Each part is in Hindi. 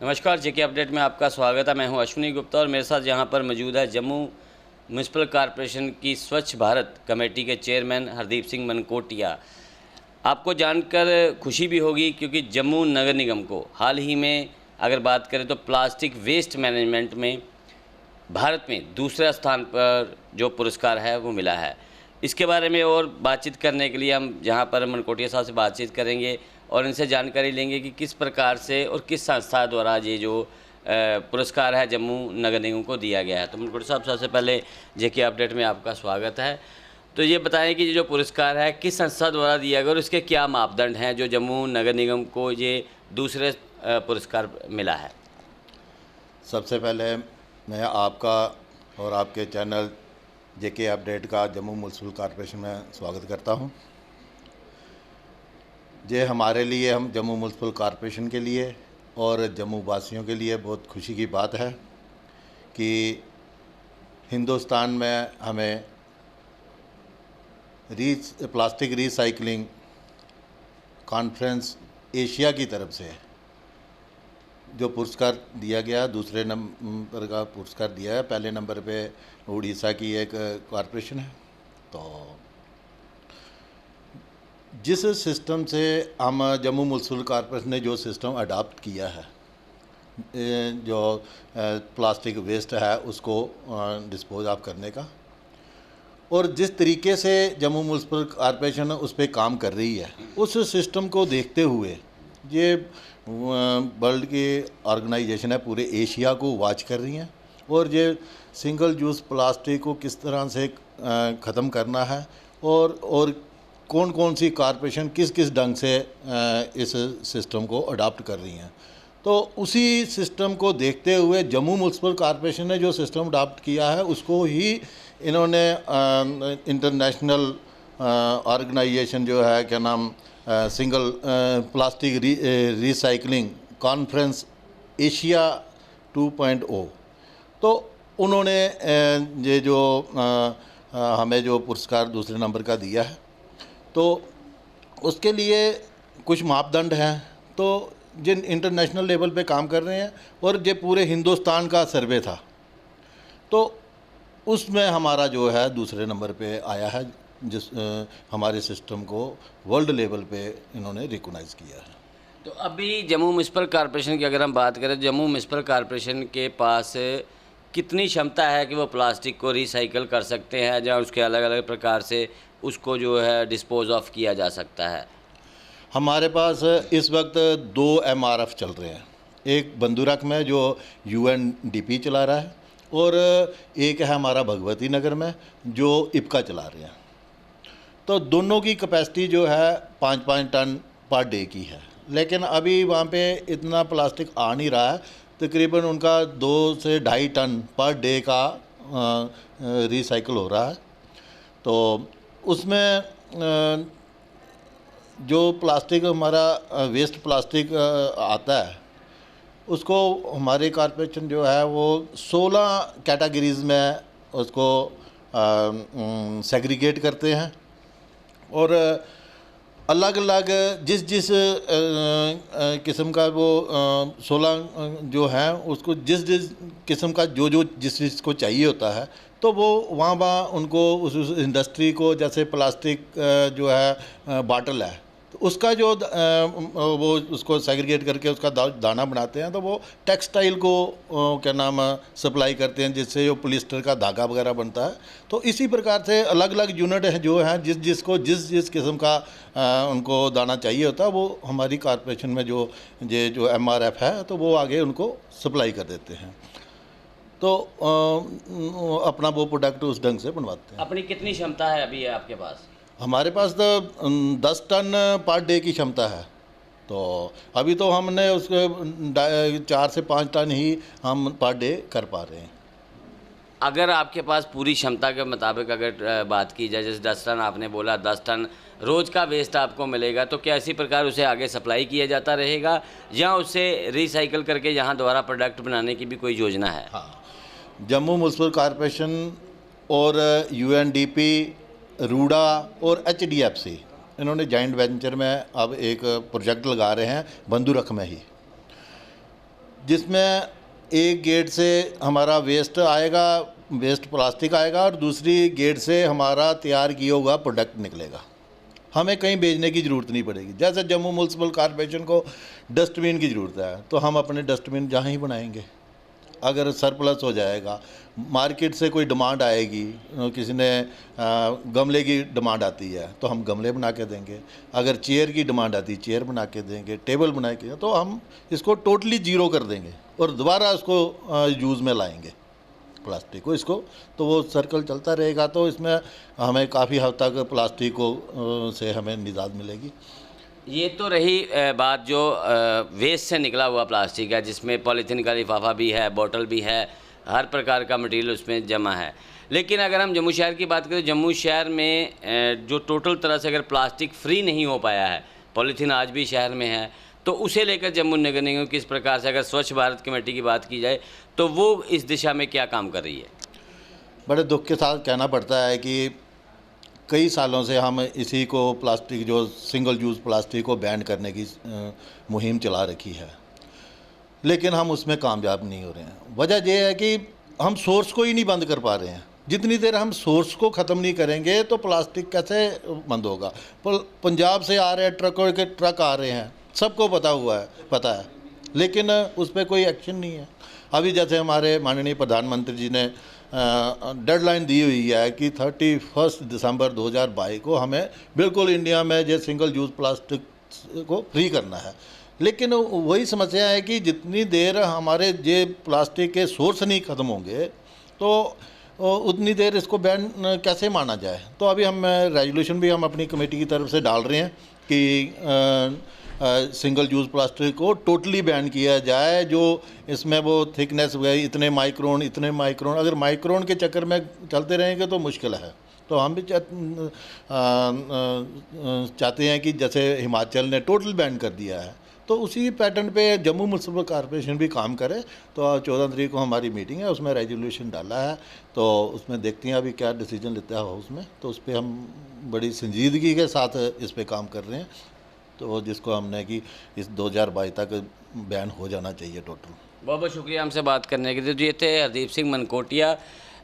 नमस्कार, जेके अपडेट में आपका स्वागत है। मैं हूं अश्विनी गुप्ता और मेरे साथ यहां पर मौजूद है जम्मू म्यूनसिपल कॉरपोरेशन की स्वच्छ भारत कमेटी के चेयरमैन हरदीप सिंह मनकोटिया। आपको जानकर खुशी भी होगी क्योंकि जम्मू नगर निगम को हाल ही में अगर बात करें तो प्लास्टिक वेस्ट मैनेजमेंट में भारत में दूसरा स्थान पर जो पुरस्कार है वो मिला है। इसके बारे में और बातचीत करने के लिए हम यहाँ पर मनकोटिया साहब से बातचीत करेंगे और इनसे जानकारी लेंगे कि किस प्रकार से और किस संस्था द्वारा ये जो पुरस्कार है जम्मू नगर निगम को दिया गया है। तो मनकोटिया साहब, सबसे पहले जेके अपडेट में आपका स्वागत है। तो ये बताएं कि ये जो पुरस्कार है किस संस्था द्वारा दिया गया और इसके क्या मापदंड हैं जो जम्मू नगर निगम को ये दूसरे पुरस्कार मिला है। सबसे पहले मैं आपका और आपके चैनल जेके अपडेट का जम्मू म्यूनसिपल कॉरपोरेशन में स्वागत करता हूं। ये हमारे लिए, हम जम्मू म्यूनसिपल कॉरपोरेशन के लिए और जम्मू वासियों के लिए बहुत खुशी की बात है कि हिंदुस्तान में हमें प्लास्टिक रिसाइकलिंग कॉन्फ्रेंस एशिया की तरफ से जो पुरस्कार दिया गया, दूसरे नंबर का पुरस्कार दिया है। पहले नंबर पे उड़ीसा की एक कॉरपोरेशन है। तो जिस सिस्टम से हम जम्मू म्यूनसिपल कॉरपोरेशन ने जो सिस्टम अडॉप्ट किया है, जो प्लास्टिक वेस्ट है उसको डिस्पोज ऑफ करने का, और जिस तरीके से जम्मू म्यूनसिपल कॉरपोरेशन उस पर काम कर रही है, उस सिस्टम को देखते हुए ये वर्ल्ड की ऑर्गेनाइजेशन है, पूरे एशिया को वॉच कर रही हैं और ये सिंगल यूज़ प्लास्टिक को किस तरह से ख़त्म करना है और कौन कौन सी कॉरपोरेशन किस किस ढंग से इस सिस्टम को अडॉप्ट कर रही हैं। तो उसी सिस्टम को देखते हुए जम्मू म्यूनसिपल कॉरपोरेशन ने जो सिस्टम अडॉप्ट किया है उसको ही इन्होंने इंटरनेशनल ऑर्गेनाइजेशन जो है, क्या नाम, single plastic recycling conference Asia 2.0, तो उन्होंने ये जो हमें जो पुरस्कार दूसरे नंबर का दिया है, तो उसके लिए कुछ मापदंड हैं। तो जिन इंटरनेशनल लेवल पे काम कर रहे हैं और ये पूरे हिंदुस्तान का सर्वे था, तो उसमें हमारा जो है दूसरे नंबर पे आया है, जिस हमारे सिस्टम को वर्ल्ड लेवल पे इन्होंने रिकॉग्नाइज़ किया है। तो अभी जम्मू म्यूनसिपल कॉरपोरेशन की अगर हम बात करें, जम्मू म्यूनसिपल कॉरपोरेशन के पास कितनी क्षमता है कि वो प्लास्टिक को रिसाइकल कर सकते हैं या उसके अलग अलग प्रकार से उसको जो है डिस्पोज ऑफ किया जा सकता है? हमारे पास इस वक्त 2 MRF चल रहे हैं। एक बंदूरख में जो UNDP चला रहा है और एक है हमारा भगवती नगर में जो इप्का चला रहे हैं। तो दोनों की कैपेसिटी जो है 5-5 टन पर डे की है, लेकिन अभी वहाँ पे इतना प्लास्टिक आ नहीं रहा है। तकरीबन उनका 2 से 2.5 टन पर डे का रिसाइकल हो रहा है। तो उसमें जो प्लास्टिक हमारा वेस्ट प्लास्टिक आता है, उसको हमारे कॉरपोरेशन जो है वो 16 कैटेगरीज़ में उसको सेग्रीगेट करते हैं और अलग अलग जिस जिस किस्म का वो 16 जो है उसको जिस जिस किस्म का जो जिस चीज़ को चाहिए होता है, तो वो वहाँ उनको उस इंडस्ट्री को, जैसे प्लास्टिक जो है बॉटल है, तो उसका जो वो उसको सेग्रीगेट करके उसका दाना बनाते हैं, तो वो टेक्सटाइल को क्या नाम सप्लाई करते हैं, जिससे जो पॉलिस्टर का धागा वगैरह बनता है। तो इसी प्रकार से अलग अलग यूनिट हैं जो हैं जिसको जिस किस्म का उनको दाना चाहिए होता है, वो हमारी कॉरपोरेशन में जो MRF है, तो वो आगे उनको सप्लाई कर देते हैं। तो अपना वो प्रोडक्ट उस ढंग से बनवाते हैं। अपनी कितनी क्षमता है अभी आपके पास? हमारे पास तो 10 टन पर डे की क्षमता है। तो अभी तो हमने उसके 4 से 5 टन ही हम पर डे कर पा रहे हैं। अगर आपके पास पूरी क्षमता के मुताबिक अगर बात की जाए, जैसे 10 टन आपने बोला, 10 टन रोज़ का वेस्ट आपको मिलेगा, तो क्या इसी प्रकार उसे आगे सप्लाई किया जाता रहेगा या उसे रिसाइकल करके यहाँ दोबारा प्रोडक्ट बनाने की भी कोई योजना है? हाँ, जम्मू म्यूनसिपल कॉरपोरेशन और UNDP, रूडा और HDFC इन्होंने जॉइंट वेंचर में अब एक प्रोजेक्ट लगा रहे हैं बंदूरख में ही। जिसमें एक गेट से हमारा वेस्ट आएगा, वेस्ट प्लास्टिक आएगा, और दूसरी गेट से हमारा तैयार किया हुआ प्रोडक्ट निकलेगा। हमें कहीं भेजने की ज़रूरत नहीं पड़ेगी। जैसे जम्मू म्यूनसिपल कॉर्पोरेशन को डस्टबिन की ज़रूरत है, तो हम अपने डस्टबिन जहाँ ही बनाएंगे। अगर सरप्लस हो जाएगा, मार्केट से कोई डिमांड आएगी, किसी ने गमले की डिमांड आती है तो हम गमले बना के देंगे। अगर चेयर की डिमांड आती है चेयर बना के देंगे, टेबल बना के, तो हम इसको टोटली ज़ीरो कर देंगे और दोबारा उसको यूज़ में लाएंगे प्लास्टिक को, इसको, तो वो सर्कल चलता रहेगा। तो इसमें हमें काफ़ी हद तक प्लास्टिक को से हमें निजात मिलेगी। ये तो रही बात जो वेस्ट से निकला हुआ प्लास्टिक है, जिसमें पॉलीथीन का लिफाफा भी है, बोतल भी है, हर प्रकार का मटेरियल उसमें जमा है। लेकिन अगर हम जम्मू शहर की बात करें, जम्मू शहर में जो टोटल तरह से अगर प्लास्टिक फ्री नहीं हो पाया है, पॉलीथीन आज भी शहर में है, तो उसे लेकर जम्मू नगर निगम किस प्रकार से, अगर स्वच्छ भारत कमेटी की बात की जाए तो वो इस दिशा में क्या काम कर रही है? बड़े दुख के साथ कहना पड़ता है कि कई सालों से हम इसी को, प्लास्टिक जो सिंगल यूज़ प्लास्टिक को बैन करने की मुहिम चला रखी है, लेकिन हम उसमें कामयाब नहीं हो रहे हैं। वजह यह है कि हम सोर्स को ही नहीं बंद कर पा रहे हैं। जितनी देर हम सोर्स को ख़त्म नहीं करेंगे तो प्लास्टिक कैसे बंद होगा। पंजाब से आ रहे हैं, ट्रकों के ट्रक आ रहे हैं, सबको पता है, लेकिन उस पर कोई एक्शन नहीं है। अभी जैसे हमारे माननीय प्रधानमंत्री जी ने डेडलाइन दी हुई है कि 31 दिसंबर 2022 को हमें बिल्कुल इंडिया में जो सिंगल यूज़ प्लास्टिक को फ्री करना है। लेकिन वही समस्या है कि जितनी देर हमारे ये प्लास्टिक के सोर्स नहीं ख़त्म होंगे तो उतनी देर इसको बैन कैसे माना जाए। तो अभी हम रेजोल्यूशन भी हम अपनी कमेटी की तरफ से डाल रहे हैं कि सिंगल यूज़ प्लास्टिक को टोटली बैन किया जाए। जो इसमें वो थिकनेस वगैरह इतने माइक्रोन, अगर माइक्रोन के चक्कर में चलते रहेंगे तो मुश्किल है। तो हम भी चाहते हैं कि जैसे हिमाचल ने टोटल बैन कर दिया है, तो उसी पैटर्न पे जम्मू म्यूनसिपल कॉर्पोरेशन भी काम करे। तो 14 तारीख को हमारी मीटिंग है, उसमें रेजोल्यूशन डाला है, तो उसमें देखते हैं अभी क्या डिसीजन लेता है हाउस में। तो उस पर हम बड़ी संजीदगी के साथ इस पर काम कर रहे हैं, तो जिसको हमने कि इस 2022 तक बैन हो जाना चाहिए टोटल। बहुत बहुत शुक्रिया हमसे बात करने के लिए। तो ये थे हरदीप सिंह मनकोटिया,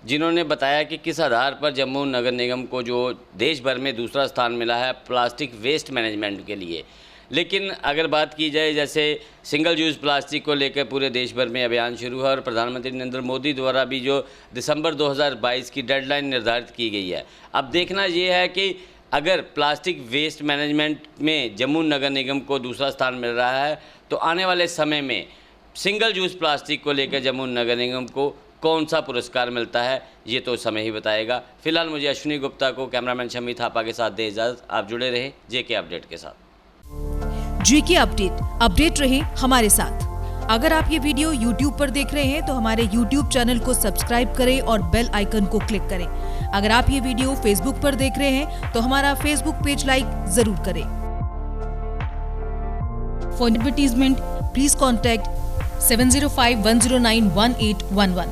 जिन्होंने बताया कि किस आधार पर जम्मू नगर निगम को जो देश भर में दूसरा स्थान मिला है प्लास्टिक वेस्ट मैनेजमेंट के लिए। लेकिन अगर बात की जाए, जैसे सिंगल यूज़ प्लास्टिक को लेकर पूरे देश भर में अभियान शुरू है और प्रधानमंत्री नरेंद्र मोदी द्वारा भी जो दिसंबर 2022 की डेडलाइन निर्धारित की गई है। अब देखना ये है कि अगर प्लास्टिक वेस्ट मैनेजमेंट में जम्मू नगर निगम को दूसरा स्थान मिल रहा है, तो आने वाले समय में सिंगल यूज़ प्लास्टिक को लेकर जम्मू नगर निगम को कौन सा पुरस्कार मिलता है, ये तो समय ही बताएगा। फिलहाल मुझे अश्विनी गुप्ता को कैमरामैन शमी थापा के साथ दे इजाज़त। आप जुड़े रहे जेके अपडेट के साथ। जेके अपडेट रहे हमारे साथ। अगर आप ये वीडियो YouTube पर देख रहे हैं तो हमारे YouTube चैनल को सब्सक्राइब करें और बेल आइकन को क्लिक करें। अगर आप ये वीडियो Facebook पर देख रहे हैं तो हमारा Facebook पेज लाइक जरूर करें। For advertisement please contact 7051091811।